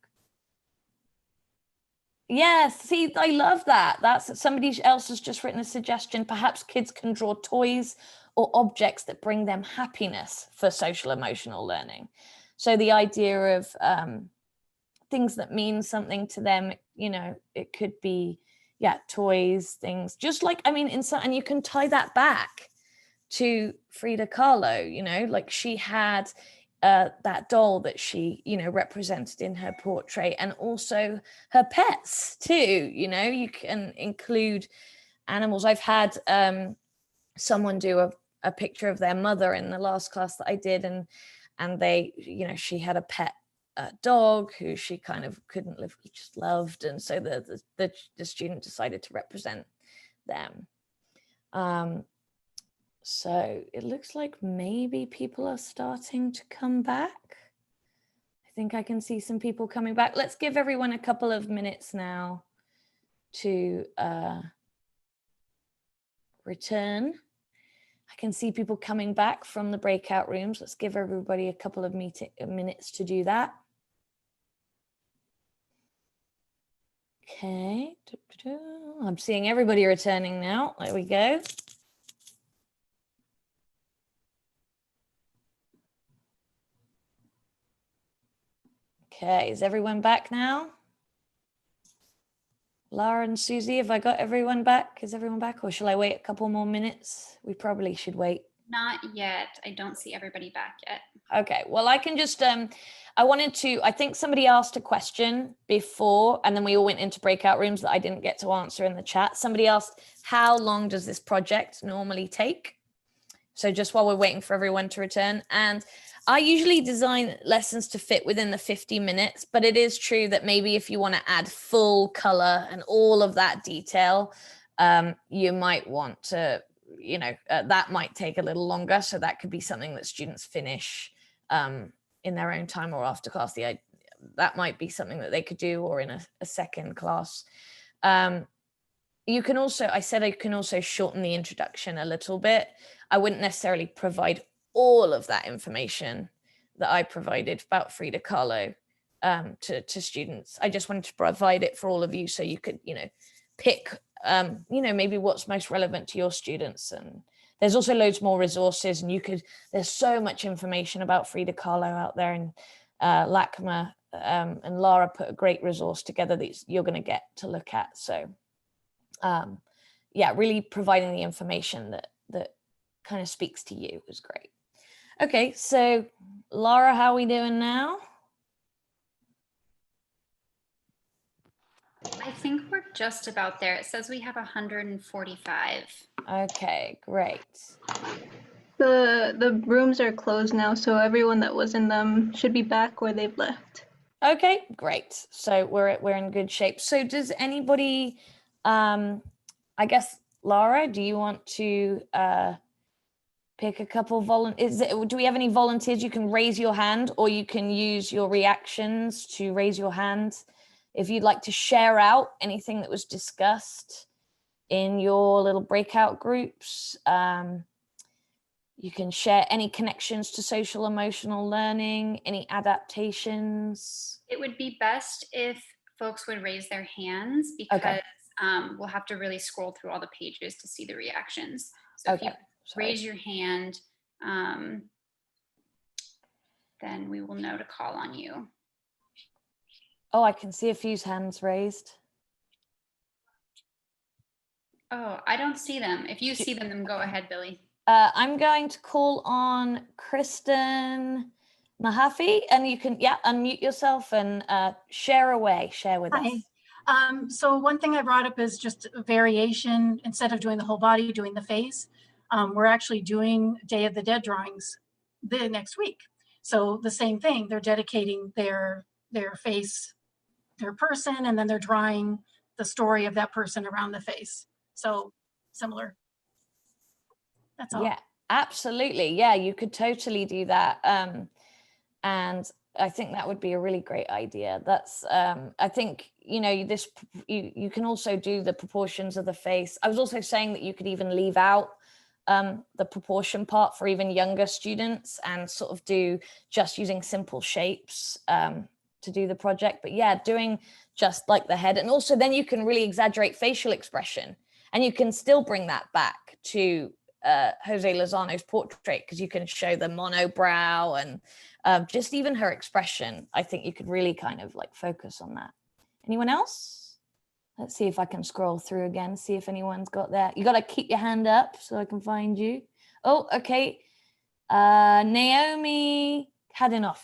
Yes, see, I love that. That's somebody else has just written a suggestion. Perhaps kids can draw toys or objects that bring them happiness for social emotional learning. So the idea of things that mean something to them, it could be, toys, things, just like, and you can tie that back to Frida Kahlo, like she had that doll that she, represented in her portrait, and also her pets too. You can include animals. I've had someone do a picture of their mother in the last class that I did, and they, she had a pet dog who she kind of couldn't live, just loved, and so the student decided to represent them. So it looks like maybe people are starting to come back. I think I can see some people coming back. Let's give everyone a couple of minutes now to return. I can see people coming back from the breakout rooms. Let's give everybody a couple of minutes to do that. Okay, I'm seeing everybody returning now. There we go. Okay, is everyone back now? Lara and Susie, have I got everyone back? Is everyone back, or shall I wait a couple more minutes? We probably should wait. Not yet. I don't see everybody back yet. Okay, well, I can just, I think somebody asked a question before, and then we all went into breakout rooms that I didn't get to answer in the chat. Somebody asked, how long does this project normally take? So just while we're waiting for everyone to return. And I usually design lessons to fit within the 50 minutes, but it is true that maybe if you want to add full color and all of that detail, you might want to, that might take a little longer. So that could be something that students finish in their own time or after class. That might be something that they could do, or in a second class. You can also, I said I can also shorten the introduction a little bit. I wouldn't necessarily provide all of that information that I provided about Frida Kahlo to students. I just wanted to provide it for all of you so you could, pick, maybe what's most relevant to your students. And there's also loads more resources, and there's so much information about Frida Kahlo out there, and LACMA and Lara put a great resource together that you're going to get to look at. So really providing the information that kind of speaks to you is great. Okay, so Lara, how are we doing now? I think we're just about there. It says we have 145. Okay, great. The rooms are closed now, so everyone that was in them should be back where they've left. Okay, great. So we're in good shape. So does anybody, I guess, Lara, do you want to pick a couple volunteers? Do we have any volunteers? You can raise your hand, or you can use your reactions to raise your hand. If you'd like to share out anything that was discussed in your little breakout groups, you can share any connections to social emotional learning, any adaptations. It would be best if folks would raise their hands, because we'll have to really scroll through all the pages to see the reactions. So if you raise your hand, then we will know to call on you. Oh, I can see a few hands raised. Oh, I don't see them. If you see them, then go ahead, Billie. I'm going to call on Kristen Mahaffey, and you can, unmute yourself and share with us. So one thing I brought up is just a variation. Instead of doing the whole body, doing the face. We're actually doing Day of the Dead drawings the next week. So the same thing, they're dedicating their face, their person, and then they're drawing the story of that person around the face. So similar. That's all. Yeah, absolutely. Yeah, you could totally do that. And I think that would be a really great idea. That's, I think, you can also do the proportions of the face. I was also saying that you could even leave out the proportion part for even younger students and sort of do just using simple shapes to do the project. But yeah, doing just like the head. And also then you can really exaggerate facial expression, and you can still bring that back to Jose Lozano's portrait, because you can show the monobrow and just even her expression. I think you could really kind of like focus on that. Anyone else? Let's see if I can scroll through again, see if anyone's got that. You got to keep your hand up so I can find you. Oh, okay. Naomi Kadinoff.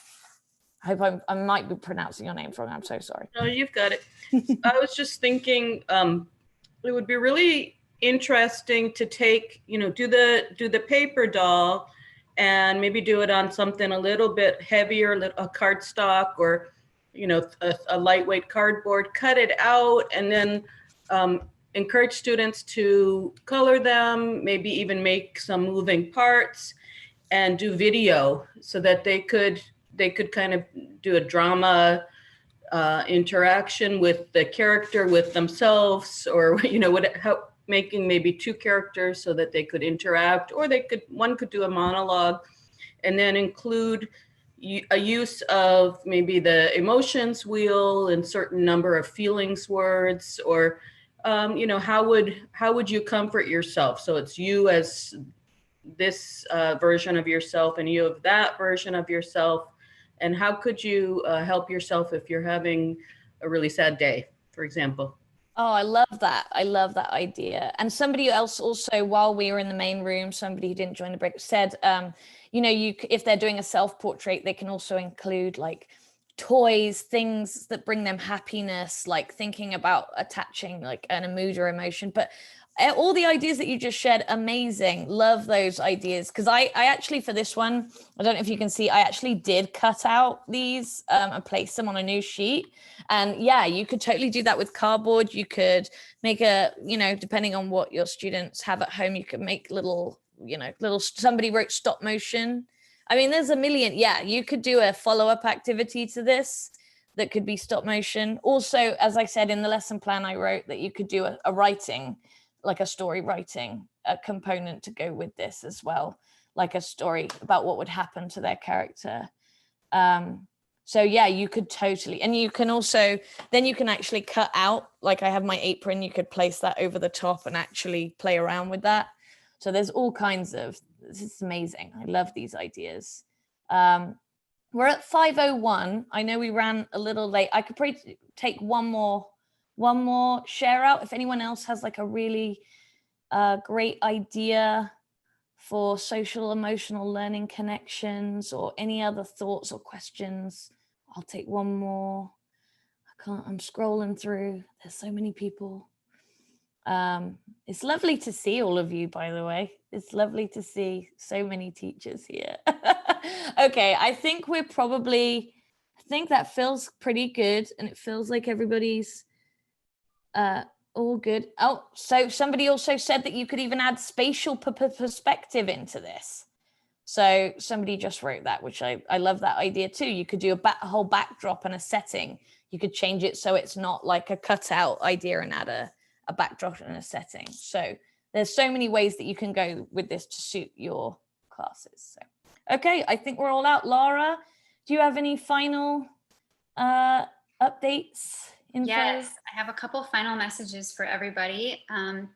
I hope I might be pronouncing your name wrong. I'm so sorry. No, you've got it. I was just thinking it would be really interesting to take, do the paper doll and maybe do it on something a little bit heavier, a cardstock, or a lightweight cardboard, cut it out, and then encourage students to color them, maybe even make some moving parts, and do video so that they could kind of do a drama interaction with the character, with themselves, or making maybe two characters so that they could interact, or one could do a monologue, and then include a use of maybe the emotions wheel and certain number of feelings words, or how would you comfort yourself? So it's you as this version of yourself, and you of that version of yourself. And how could you help yourself if you're having a really sad day, for example? Oh, I love that. I love that idea. And somebody else also, while we were in the main room, somebody who didn't join the break said, if they're doing a self-portrait, they can also include like toys, things that bring them happiness, like thinking about attaching like an mood or emotion. But all the ideas that you just shared, amazing. Love those ideas. Because I actually, for this one, I don't know if you can see, I actually did cut out these and place them on a new sheet. And yeah, you could totally do that with cardboard. You could make depending on what your students have at home, you could make little, somebody wrote stop motion. I mean, there's a million. Yeah, you could do a follow-up activity to this that could be stop motion. Also, as I said in the lesson plan, I wrote that you could do a writing, like a story writing, a component to go with this as well, like a story about what would happen to their character. So yeah, you could totally, and you can also, then you can actually cut out, like I have my apron, you could place that over the top and actually play around with that. So there's all kinds of, this is amazing. I love these ideas. We're at 5:01. I know we ran a little late. I could probably take one more share out. If anyone else has like a really great idea for social emotional learning connections or any other thoughts or questions, I'll take one more. I'm scrolling through. There's so many people. It's lovely to see all of you, by the way. It's lovely to see so many teachers here. Okay, I think that feels pretty good, and it feels like everybody's all good. Oh, so somebody also said that you could even add spatial perspective into this. So somebody just wrote that, which I love that idea too. You could do a whole backdrop and a setting. You could change it so it's not like a cutout idea and add a backdrop and a setting. So there's so many ways that you can go with this to suit your classes. So, okay, I think we're all out. Laura, do you have any final updates? Info? Yes, I have a couple final messages for everybody.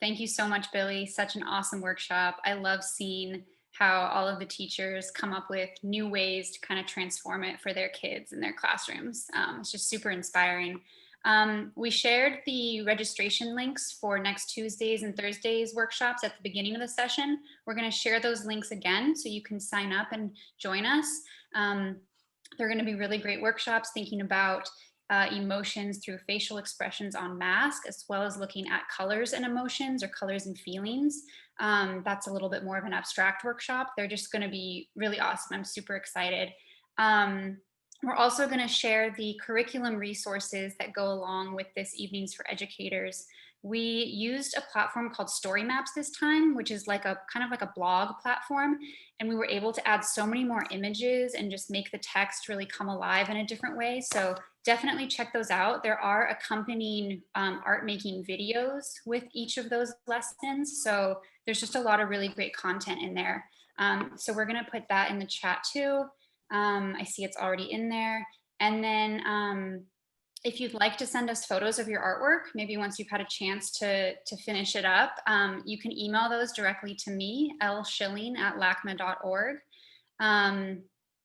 Thank you so much, Billie. Such an awesome workshop. I love seeing how all of the teachers come up with new ways to kind of transform it for their kids in their classrooms. It's just super inspiring. We shared the registration links for next Tuesdays and Thursdays workshops at the beginning of the session. We're going to share those links again so you can sign up and join us. They're going to be really great workshops thinking about emotions through facial expressions on mask, as well as looking at colors and emotions or colors and feelings. That's a little bit more of an abstract workshop. They're just going to be really awesome. I'm super excited. We're also going to share the curriculum resources that go along with this Evenings for Educators. We used a platform called Story Maps this time, which is like a kind of like a blog platform. And we were able to add so many more images and just make the text really come alive in a different way. So definitely check those out. There are accompanying art making videos with each of those lessons. So there's just a lot of really great content in there. So we're going to put that in the chat too. I see it's already in there. And then if you'd like to send us photos of your artwork, maybe once you've had a chance to finish it up, you can email those directly to me, lschilling@lacma.org.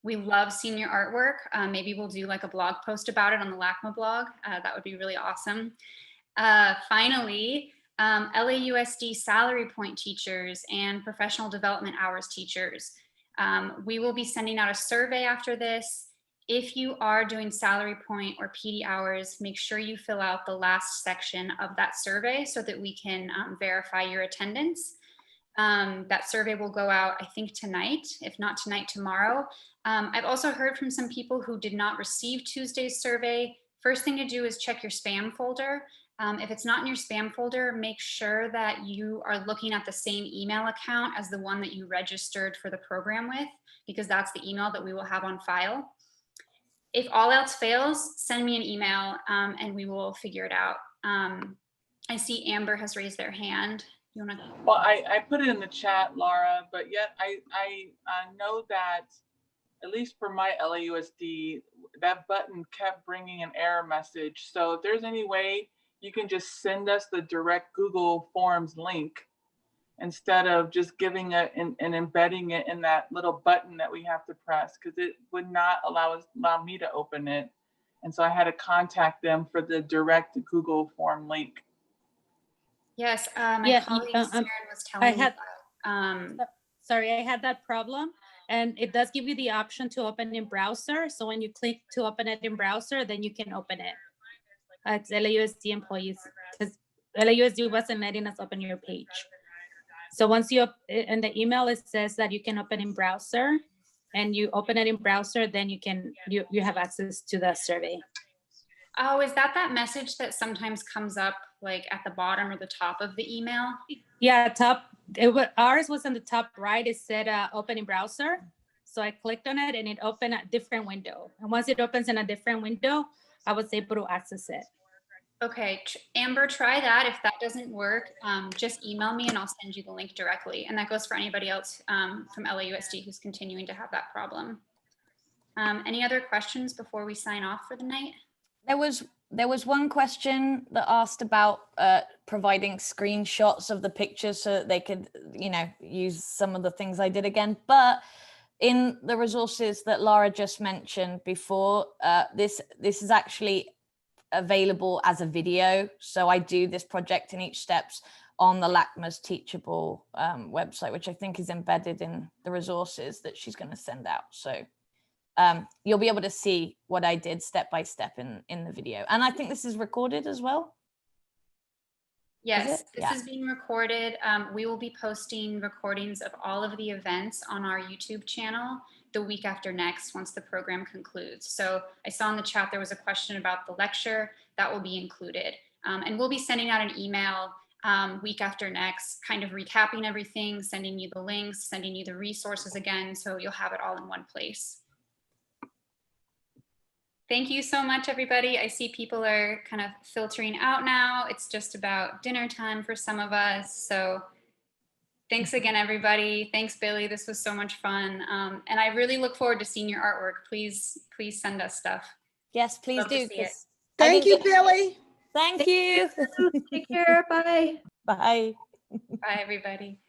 We love seeing your artwork. Maybe we'll do like a blog post about it on the LACMA blog. That would be really awesome. Finally, LAUSD salary point teachers and professional development hours teachers. We will be sending out a survey after this. If you are doing salary point or PD hours, make sure you fill out the last section of that survey so that we can verify your attendance. That survey will go out, I think, tonight, if not tonight, tomorrow. I've also heard from some people who did not receive Tuesday's survey. First thing to do is check your spam folder. If it's not in your spam folder, make sure that you are looking at the same email account as the one that you registered for the program with, because that's the email that we will have on file. If all else fails, send me an email and we will figure it out. I see Amber has raised their hand. You wanna? Well, I put it in the chat, Laura, but yet I know that at least for my LAUSD, that button kept bringing an error message. So if there's any way you can just send us the direct Google Forms link instead of just giving it and embedding it in that little button that we have to press, because it would not allow me to open it. And so I had to contact them for the direct Google Form link. Yes, my Yeah, colleague Saren was telling me had- that. Sorry, I had that problem. And it does give you the option to open in browser. So when you click to open it in browser, then you can open it. It's LAUSD employees, because LAUSD wasn't letting us open your page. So once you, in the email, it says that you can open in browser, and you open it in browser, then you have access to the survey. Oh, is that message that sometimes comes up like at the bottom or the top of the email? Yeah, ours was on the top right. It said open in browser. So I clicked on it and it opened a different window. And once it opens in a different window, I was able to access it. Okay, Amber, try that. If that doesn't work, just email me and I'll send you the link directly. And that goes for anybody else from LAUSD who's continuing to have that problem. Any other questions before we sign off for the night? There was one question that asked about providing screenshots of the pictures so that they could, use some of the things I did again. But in the resources that Lara just mentioned before, this is actually available as a video. So I do this project in each steps on the LACMA's Teachable website, which I think is embedded in the resources that she's going to send out. So you'll be able to see what I did step by step in the video. And I think this is recorded as well. Yes, this is being recorded. We will be posting recordings of all of the events on our YouTube channel the week after next, once the program concludes. So I saw in the chat there was a question about the lecture that will be included. And we'll be sending out an email week after next, kind of recapping everything, sending you the links, sending you the resources again, so you'll have it all in one place. Thank you so much, everybody. I see people are kind of filtering out now. It's just about dinner time for some of us. So thanks again, everybody. Thanks, Billie. This was so much fun. And I really look forward to seeing your artwork. Please send us stuff. Yes, please Love do. to see it. Thank you, Billie. Thank you. Take care. Bye. Bye. Bye, everybody.